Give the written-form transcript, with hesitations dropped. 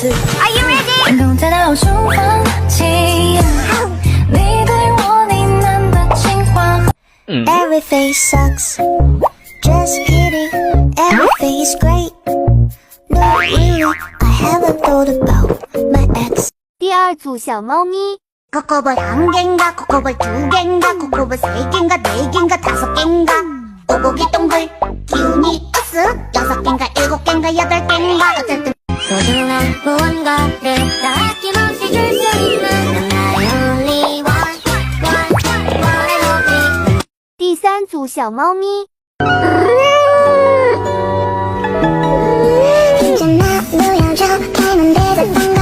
Are you ready? 公在脑中放弃，你对我呢喃的情话。Everything sucks, just kidding. Everything is great. No, really, I haven't thought about my ex. 第二组小猫咪， 코코볼 한 갠가 코코볼 두 갠가 코코볼 세 갠가 네 갠가 다섯 갠가 오고기 동글 기운이 으쓱 여섯 갠가 일곱 갠가 여덟 갠가 어쨌든 소중한 무언가를 아낌없이 줄 수 있는 나의 only one and only 第三组小猫咪， 이제 나 무여져 되면 되겠던 거